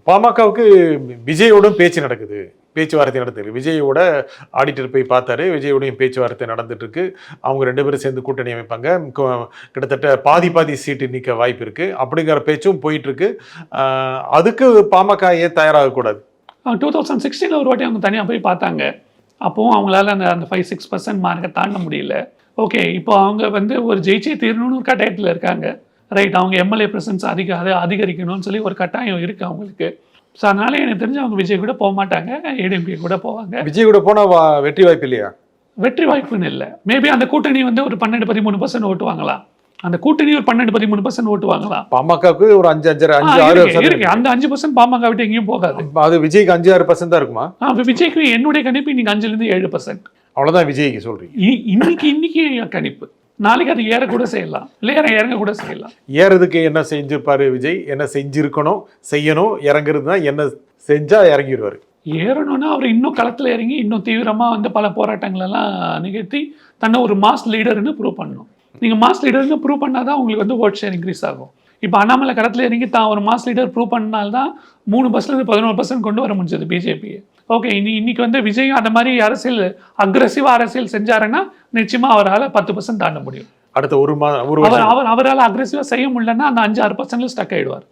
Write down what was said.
பாமகவுக்கு விஜயோடும் பேச்சு நடக்குது, பேச்சுவார்த்தை நடக்குது. விஜயோட ஆடிட்டர் போய் பார்த்தாரு, விஜயோடையும் பேச்சுவார்த்தை நடந்துட்டு இருக்கு. அவங்க 2 பேரும் சேர்ந்து கூட்டணி அமைப்பாங்க. கிட்டத்தட்ட பாதி பாதி சீட்டு நிற்க வாய்ப்பு இருக்கு அப்படிங்கிற பேச்சும் போயிட்டு இருக்கு. அதுக்கு பாமக ஏன் தயாராகக்கூடாது? 2016 ஒரு வாட்டி அவங்க தனியாக போய் பார்த்தாங்க. அப்போவும் அவங்களால அந்த 5-6% மார்க்கை தாண்ட முடியல. ஓகே, இப்போ அவங்க வந்து ஒரு ஜெயிச்சே தீரணும்னு ஒரு கட்டாயத்தில் இருக்காங்க. ரைட், அவங்க எம்எல்ஏ பிரசன்ஸ் அதிகரிக்கணும்னு சொல்லி ஒரு கட்டாயம் இருக்குது அவங்களுக்கு. ஸோ அதனால எனக்கு தெரிஞ்சு அவங்க விஜய் கூட போக மாட்டாங்க, ஏடிஎம்கே கூட போவாங்க. விஜய் கூட போனால் வெற்றி வாய்ப்பு இல்லையா? வெற்றி வாய்ப்புன்னு இல்லை. மேபி அந்த கூட்டணி வந்து ஒரு 12-13% ஓட்டு வாங்கலாம். அந்த கூட்டணி ஒரு 12-13% ஓட்டு வாங்கலாம். பாமகவுக்கு ஒரு 5-6% இருக்கு. அந்த 5% பாமக விட்டு எங்கேயும் போகாது. அது விஜய்க்கு 5-6% தான் இருக்குமா? விஜய்க்கு என்னுடைய கணிப்பு இன்னைக்கு 5-7%. அவ்வளோதான் விஜய்க்கு சொல்றீங்க? இன்னைக்கு கணிப்பு. நாளைக்கு அது ஏறக்கூட செய்யலாம், இல்லை இறங்க கூட செய்யலாம். ஏறதுக்கு என்ன செஞ்சிருப்பாரு விஜய்? என்ன செஞ்சிருக்கணும், செய்யணும்? இறங்குறது தான் என்ன செஞ்சா இறங்கிடுவாரு. ஏறணும்னா அவர் இன்னும் களத்தில் இறங்கி இன்னும் தீவிரமாக வந்து பல போராட்டங்கள் எல்லாம் நிகழ்த்தி தன்னை ஒரு மாஸ் லீடர்னு ப்ரூவ் பண்ணணும். நீங்கள் மாஸ் லீடர்னு ப்ரூவ் பண்ணால் தான் உங்களுக்கு வந்து ஓட் ஷேர் இன்க்ரீஸ் ஆகும். இப்போ அண்ணாமலை களத்தில் இறங்கி தான் ஒரு மாஸ் லீடர் ப்ரூவ் பண்ணால்தான் 3%-லேருந்து 11% கொண்டு வர முடிஞ்சது பிஜேபியை. ஓகே, இன்னைக்கு வந்து விஜய் அந்த மாதிரி அக்ரெசிவாக அரசியல் செஞ்சாருன்னா நிச்சயமாக அவரால் 10% தாண்ட முடியும். அடுத்த ஒரு அவரால் அக்ரெசிவாக செய்ய முடியலன்னா அந்த 5-6%ல ஸ்டக் ஆயிடுவார்.